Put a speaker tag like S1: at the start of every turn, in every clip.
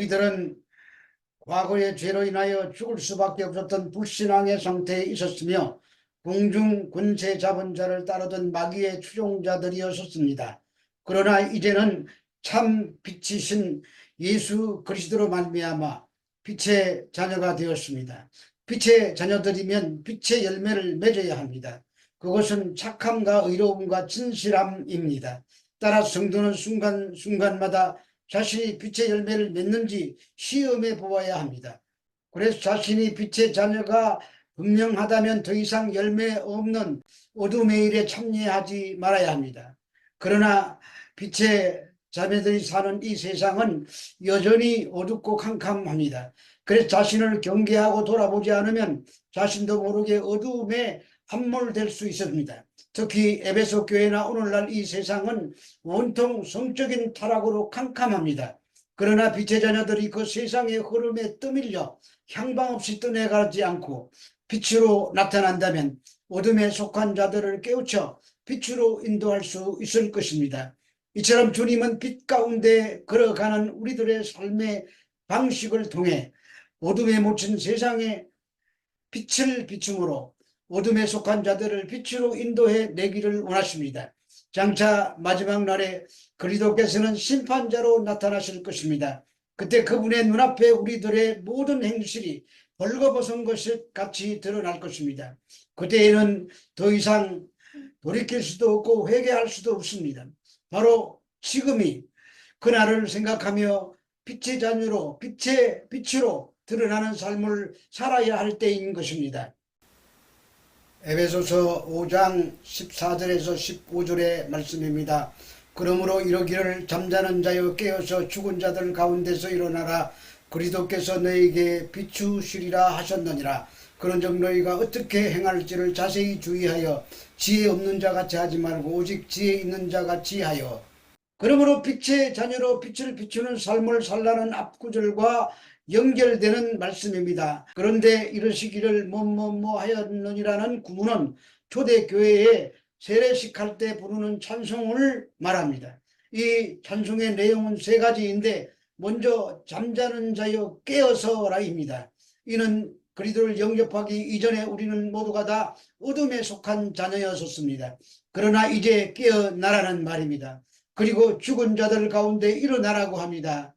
S1: 우리들은 과거의 죄로 인하여 죽을 수밖에 없었던 불신앙의 상태에 있었으며 공중 권세 잡은 자를 따르던 마귀의 추종자들이었습니다. 그러나 이제는 참 빛이신 예수 그리스도로 말미암아 빛의 자녀가 되었습니다. 빛의 자녀들이면 빛의 열매를 맺어야 합니다. 그것은 착함과 의로움과 진실함입니다. 따라 성도는 순간순간마다 자신이 빛의 열매를 맺는지 시험해 보아야 합니다. 그래서 자신이 빛의 자녀가 분명하다면 더 이상 열매 없는 어둠의 일에 참여하지 말아야 합니다. 그러나 빛의 자매들이 사는 이 세상은 여전히 어둡고 캄캄합니다. 그래서 자신을 경계하고 돌아보지 않으면 자신도 모르게 어둠에 함몰될 수 있습니다. 특히 에베소 교회나 오늘날 이 세상은 온통 성적인 타락으로 캄캄합니다. 그러나 빛의 자녀들이 그 세상의 흐름에 떠밀려 향방 없이 떠내가지 않고 빛으로 나타난다면 어둠에 속한 자들을 깨우쳐 빛으로 인도할 수 있을 것입니다. 이처럼 주님은 빛 가운데 걸어가는 우리들의 삶의 방식을 통해 어둠에 묻힌 세상에 빛을 비춤으로 어둠에 속한 자들을 빛으로 인도해 내기를 원하십니다. 장차 마지막 날에 그리스도께서는 심판자로 나타나실 것입니다. 그때 그분의 눈앞에 우리들의 모든 행실이 벌거벗은 것이 같이 드러날 것입니다. 그때에는 더 이상 돌이킬 수도 없고 회개할 수도 없습니다. 바로 지금이 그날을 생각하며 빛의 자녀로 빛의 빛으로 드러나는 삶을 살아야 할 때인 것입니다. 에베소서 5장 14절에서 15절의 말씀입니다. 그러므로 이러기를 잠자는 자여 깨어서 죽은 자들 가운데서 일어나라. 그리스도께서 너에게 비추시리라 하셨느니라. 그런즉 너희가 어떻게 행할지를 자세히 주의하여 지혜 없는 자같이 하지 말고 오직 지혜 있는 자같이 하여. 그러므로 빛의 자녀로 빛을 비추는 삶을 살라는 앞구절과 연결되는 말씀입니다. 그런데 이러시기를 뭐뭐뭐 하였느니라는 구문은 초대교회에 세례식 할 때 부르는 찬송을 말합니다. 이 찬송의 내용은 세 가지인데 먼저 잠자는 자여 깨어서라입니다. 이는 그리스도를 영접하기 이전에 우리는 모두가 다 어둠에 속한 자녀였었습니다. 그러나 이제 깨어나라는 말입니다. 그리고 죽은 자들 가운데 일어나라고 합니다.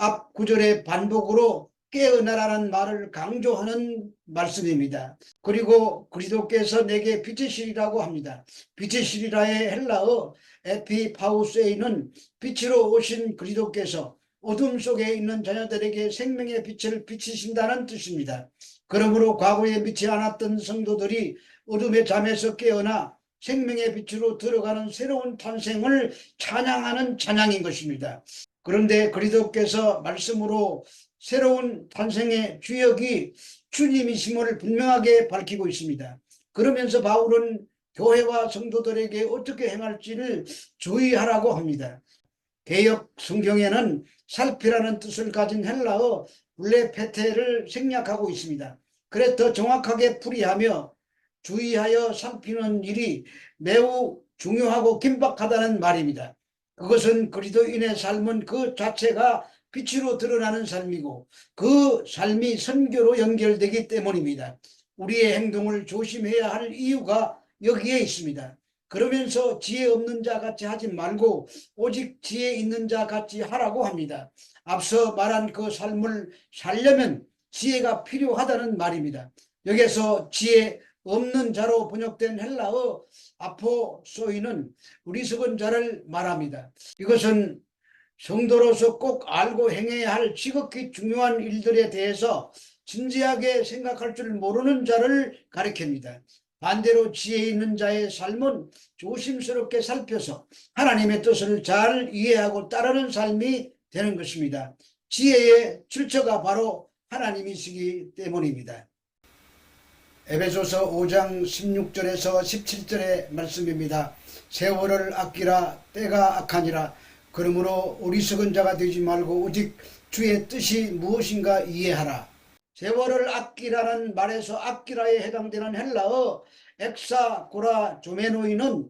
S1: 앞 구절의 반복으로 깨어나라는 말을 강조하는 말씀입니다. 그리고 그리스도께서 내게 빛이시리라고 합니다. 빛이시리라의 헬라어 에피파우세이는 빛으로 오신 그리스도께서 어둠 속에 있는 자녀들에게 생명의 빛을 비치신다는 뜻입니다. 그러므로 과거에 믿지 않았던 성도들이 어둠의 잠에서 깨어나 생명의 빛으로 들어가는 새로운 탄생을 찬양하는 찬양인 것입니다. 그런데 그리스도께서 말씀으로 새로운 탄생의 주역이 주님이심을 분명하게 밝히고 있습니다. 그러면서 바울은 교회와 성도들에게 어떻게 행할지를 주의하라고 합니다. 개역 성경에는 살피라는 뜻을 가진 헬라어 블레페테를 생략하고 있습니다. 그래서 더 정확하게 풀이하며 주의하여 살피는 일이 매우 중요하고 긴박하다는 말입니다. 그것은 그리스도인의 삶은 그 자체가 빛으로 드러나는 삶이고 그 삶이 선교로 연결되기 때문입니다. 우리의 행동을 조심해야 할 이유가 여기에 있습니다. 그러면서 지혜 없는 자 같이 하지 말고 오직 지혜 있는 자 같이 하라고 합니다. 앞서 말한 그 삶을 살려면 지혜가 필요하다는 말입니다. 여기서 지혜 없는 자로 번역된 헬라어 아포소이는 어리석은 자를 말합니다. 이것은 성도로서 꼭 알고 행해야 할 지극히 중요한 일들에 대해서 진지하게 생각할 줄 모르는 자를 가리킵니다. 반대로 지혜 있는 자의 삶은 조심스럽게 살펴서 하나님의 뜻을 잘 이해하고 따르는 삶이 되는 것입니다. 지혜의 출처가 바로 하나님이시기 때문입니다. 에베소서 5장 16절에서 17절의 말씀입니다. 세월을 아끼라 때가 악하니라. 그러므로 어리석은 자가 되지 말고 오직 주의 뜻이 무엇인가 이해하라. 세월을 아끼라는 말에서 아끼라에 해당되는 헬라어 엑사고라 조메노이는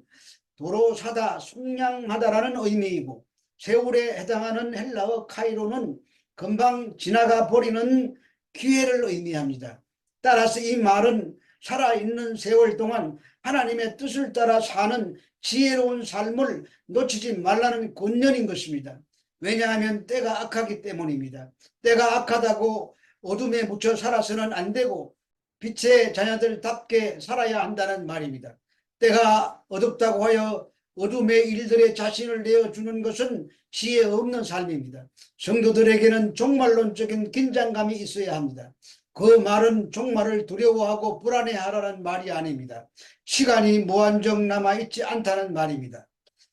S1: 도로 사다, 속량하다라는 의미이고 세월에 해당하는 헬라어 카이로는 금방 지나가 버리는 기회를 의미합니다. 따라서 이 말은 살아있는 세월 동안 하나님의 뜻을 따라 사는 지혜로운 삶을 놓치지 말라는 권면인 것입니다. 왜냐하면 때가 악하기 때문입니다. 때가 악하다고 어둠에 묻혀 살아서는 안 되고 빛의 자녀들답게 살아야 한다는 말입니다. 때가 어둡다고 하여 어둠의 일들에 자신을 내어주는 것은 지혜 없는 삶입니다. 성도들에게는 종말론적인 긴장감이 있어야 합니다. 그 말은 종말을 두려워하고 불안해하라는 말이 아닙니다. 시간이 무한정 남아있지 않다는 말입니다.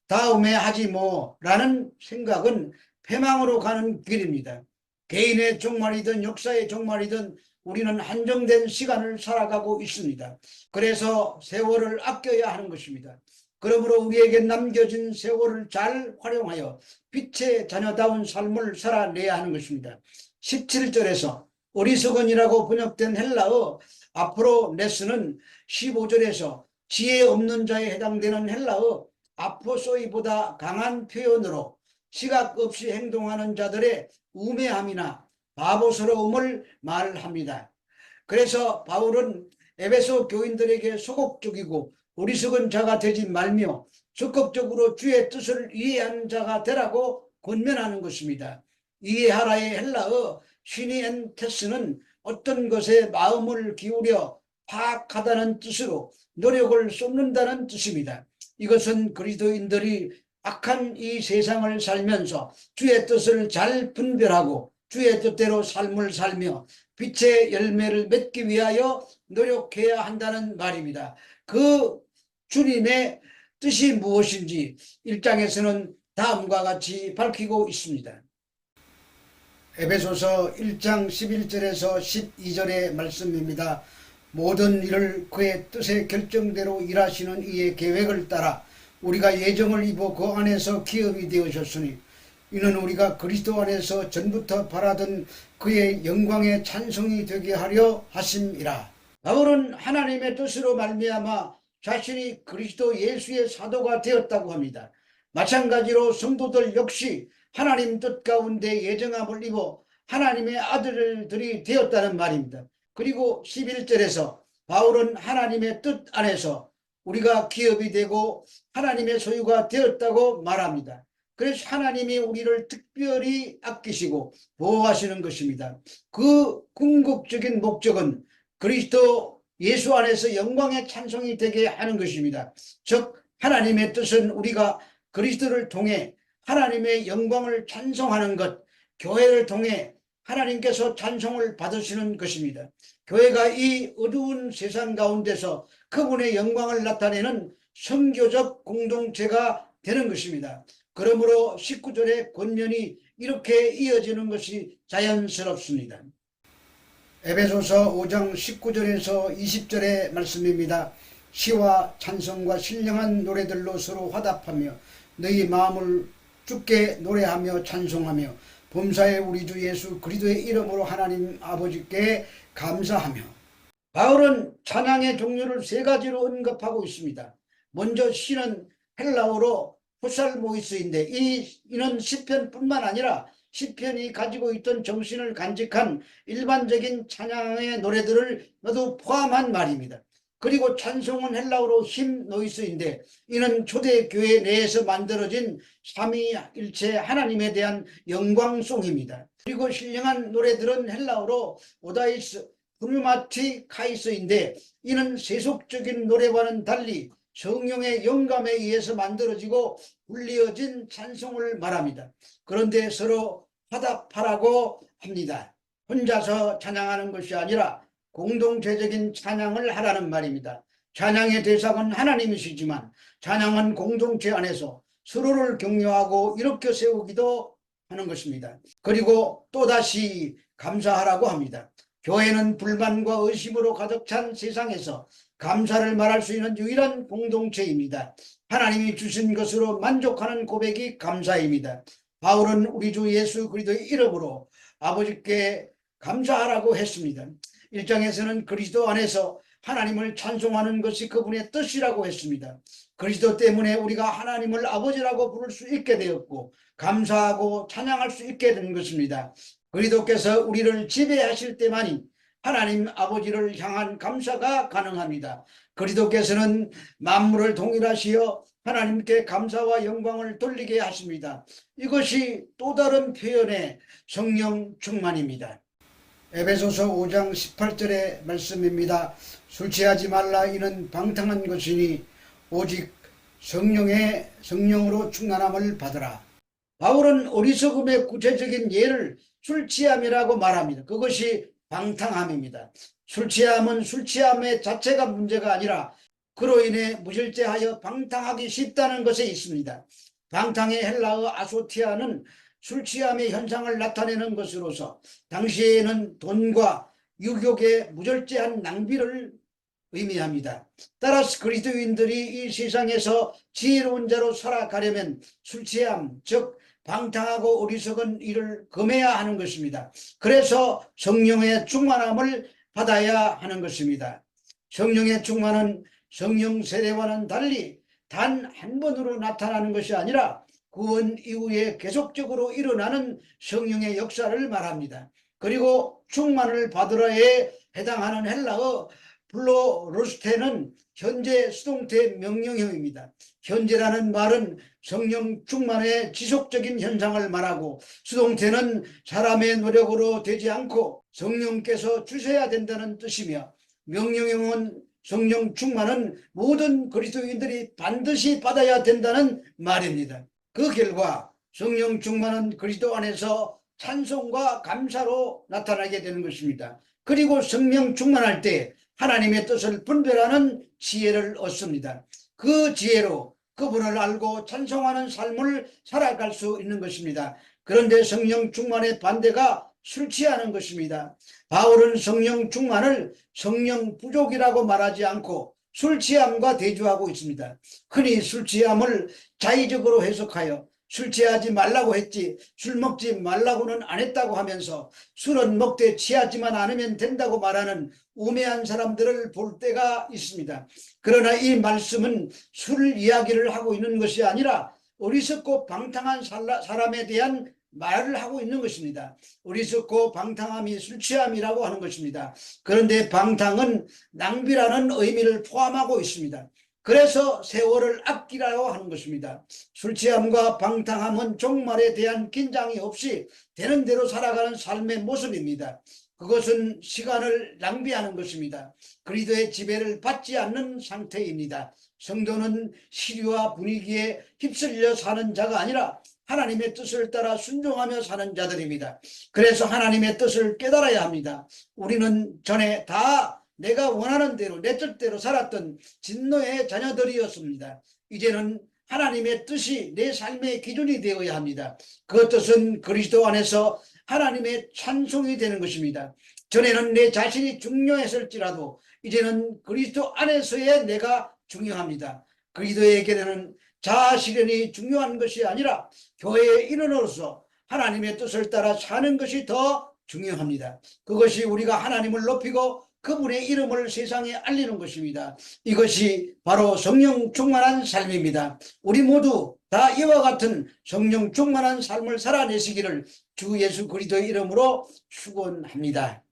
S1: 다음에 하지 뭐라는 생각은 패망으로 가는 길입니다. 개인의 종말이든 역사의 종말이든 우리는 한정된 시간을 살아가고 있습니다. 그래서 세월을 아껴야 하는 것입니다. 그러므로 우리에게 남겨진 세월을 잘 활용하여 빛의 자녀다운 삶을 살아내야 하는 것입니다. 17절에서 어리석은이라고 번역된 헬라어 아프로네스는 15절에서 지혜 없는 자에 해당되는 헬라어 아포소이보다 강한 표현으로 시각 없이 행동하는 자들의 우매함이나 바보스러움을 말합니다. 그래서 바울은 에베소 교인들에게 소극적이고 어리석은 자가 되지 말며 적극적으로 주의 뜻을 이해하는 자가 되라고 권면하는 것입니다. 이해하라의 헬라어 시니엔테스는 어떤 것에 마음을 기울여 파악하다는 뜻으로 노력을 쏟는다는 뜻입니다. 이것은 그리스도인들이 악한 이 세상을 살면서 주의 뜻을 잘 분별하고 주의 뜻대로 삶을 살며 빛의 열매를 맺기 위하여 노력해야 한다는 말입니다. 그 주님의 뜻이 무엇인지 1장에서는 다음과 같이 밝히고 있습니다. 에베소서 1장 11절에서 12절의 말씀입니다. 모든 일을 그의 뜻의 결정대로 일하시는 이의 계획을 따라 우리가 예정을 입어 그 안에서 기업이 되어졌으니 이는 우리가 그리스도 안에서 전부터 바라던 그의 영광의 찬송이 되게 하려 하심이라. 바울은 하나님의 뜻으로 말미암아 자신이 그리스도 예수의 사도가 되었다고 합니다. 마찬가지로 성도들 역시 하나님 뜻 가운데 예정함을 입어 하나님의 아들들이 되었다는 말입니다. 그리고 11절에서 바울은 하나님의 뜻 안에서 우리가 기업이 되고 하나님의 소유가 되었다고 말합니다. 그래서 하나님이 우리를 특별히 아끼시고 보호하시는 것입니다. 그 궁극적인 목적은 그리스도 예수 안에서 영광의 찬송이 되게 하는 것입니다. 즉 하나님의 뜻은 우리가 그리스도를 통해 하나님의 영광을 찬송하는 것, 교회를 통해 하나님께서 찬송을 받으시는 것입니다. 교회가 이 어두운 세상 가운데서 그분의 영광을 나타내는 선교적 공동체가 되는 것입니다. 그러므로 19절의 권면이 이렇게 이어지는 것이 자연스럽습니다. 에베소서 5장 19절에서 20절의 말씀입니다. 시와 찬송과 신령한 노래들로 서로 화답하며 너희 마음을 주께 노래하며 찬송하며 범사의 우리 주 예수 그리스도의 이름으로 하나님 아버지께 감사하며. 바울은 찬양의 종류를 세 가지로 언급하고 있습니다. 먼저 시는 헬라어로 후살모이스인데 이는 시편뿐만 아니라 시편이 가지고 있던 정신을 간직한 일반적인 찬양의 노래들을 모두 포함한 말입니다. 그리고 찬송은 헬라어로 힘노이스인데 이는 초대교회 내에서 만들어진 삼위일체 하나님에 대한 영광송입니다. 그리고 신령한 노래들은 헬라어로 오다이스 프누마티카이스인데 이는 세속적인 노래와는 달리 성령의 영감에 의해서 만들어지고 불리어진 찬송을 말합니다. 그런데 서로 화답하라고 합니다. 혼자서 찬양하는 것이 아니라 공동체적인 찬양을 하라는 말입니다. 찬양의 대상은 하나님이시지만 찬양은 공동체 안에서 서로를 격려하고 일으켜 세우기도 하는 것입니다. 그리고 또다시 감사하라고 합니다. 교회는 불만과 의심으로 가득 찬 세상에서 감사를 말할 수 있는 유일한 공동체입니다. 하나님이 주신 것으로 만족하는 고백이 감사입니다. 바울은 우리 주 예수 그리스도의 이름으로 아버지께 감사하라고 했습니다. 1장에서는 그리스도 안에서 하나님을 찬송하는 것이 그분의 뜻이라고 했습니다. 그리스도 때문에 우리가 하나님을 아버지라고 부를 수 있게 되었고 감사하고 찬양할 수 있게 된 것입니다. 그리스도께서 우리를 지배하실 때만이 하나님 아버지를 향한 감사가 가능합니다. 그리스도께서는 만물을 동일하시어 하나님께 감사와 영광을 돌리게 하십니다. 이것이 또 다른 표현의 성령 충만입니다. 에베소서 5장 18절의 말씀입니다. 술 취하지 말라. 이는 방탕한 것이니 오직 성령으로 충만함을 받으라. 바울은 어리석음의 구체적인 예를 술 취함이라고 말합니다. 그것이 방탕함입니다. 술 취함은 술 취함의 자체가 문제가 아니라 그로 인해 무절제하여 방탕하기 쉽다는 것에 있습니다. 방탕의 헬라어 아소티아는 술 취함의 현상을 나타내는 것으로서 당시에는 돈과 유욕의 무절제한 낭비를 의미합니다. 따라서 그리스도인들이 이 세상에서 지혜로운 자로 살아가려면 술 취함, 즉 방탕하고 어리석은 일을 금해야 하는 것입니다. 그래서 성령의 충만함을 받아야 하는 것입니다. 성령의 충만은 성령 세례와는 달리 단 한 번으로 나타나는 것이 아니라 구원 이후에 계속적으로 일어나는 성령의 역사를 말합니다. 그리고 충만을 받으라에 해당하는 헬라어 플로로스테는 현재 수동태 명령형입니다. 현재라는 말은 성령 충만의 지속적인 현상을 말하고, 수동태는 사람의 노력으로 되지 않고 성령께서 주셔야 된다는 뜻이며, 명령형은 성령 충만은 모든 그리스도인들이 반드시 받아야 된다는 말입니다. 그 결과 성령 충만은 그리스도 안에서 찬송과 감사로 나타나게 되는 것입니다. 그리고 성령 충만할 때 하나님의 뜻을 분별하는 지혜를 얻습니다. 그 지혜로 그분을 알고 찬송하는 삶을 살아갈 수 있는 것입니다. 그런데 성령 충만의 반대가 술 취하는 것입니다. 바울은 성령 충만을 성령 부족이라고 말하지 않고 술 취함과 대조하고 있습니다. 흔히 술 취함을 자의적으로 해석하여 술 취하지 말라고 했지 술 먹지 말라고는 안 했다고 하면서 술은 먹되 취하지만 않으면 된다고 말하는 우매한 사람들을 볼 때가 있습니다. 그러나 이 말씀은 술 이야기를 하고 있는 것이 아니라 어리석고 방탕한 사람에 대한 말을 하고 있는 것입니다. 어리석고 방탕함이 술 취함이라고 하는 것입니다. 그런데 방탕은 낭비라는 의미를 포함하고 있습니다. 그래서 세월을 아끼라고 하는 것입니다. 술 취함과 방탕함은 종말에 대한 긴장이 없이 되는 대로 살아가는 삶의 모습입니다. 그것은 시간을 낭비하는 것입니다. 그리스도의 지배를 받지 않는 상태입니다. 성도는 시류와 분위기에 휩쓸려 사는 자가 아니라 하나님의 뜻을 따라 순종하며 사는 자들입니다. 그래서 하나님의 뜻을 깨달아야 합니다. 우리는 전에 다 내가 원하는 대로 내 뜻대로 살았던 진노의 자녀들이었습니다. 이제는 하나님의 뜻이 내 삶의 기준이 되어야 합니다. 그 뜻은 그리스도 안에서 하나님의 찬송이 되는 것입니다. 전에는 내 자신이 중요했을지라도 이제는 그리스도 안에서의 내가 중요합니다. 그리스도에게는 자아 실현이 중요한 것이 아니라 교회의 일원으로서 하나님의 뜻을 따라 사는 것이 더 중요합니다. 그것이 우리가 하나님을 높이고 그분의 이름을 세상에 알리는 것입니다. 이것이 바로 성령 충만한 삶입니다. 우리 모두 다 이와 같은 성령 충만한 삶을 살아내시기를 주 예수 그리스도의 이름으로 축원합니다.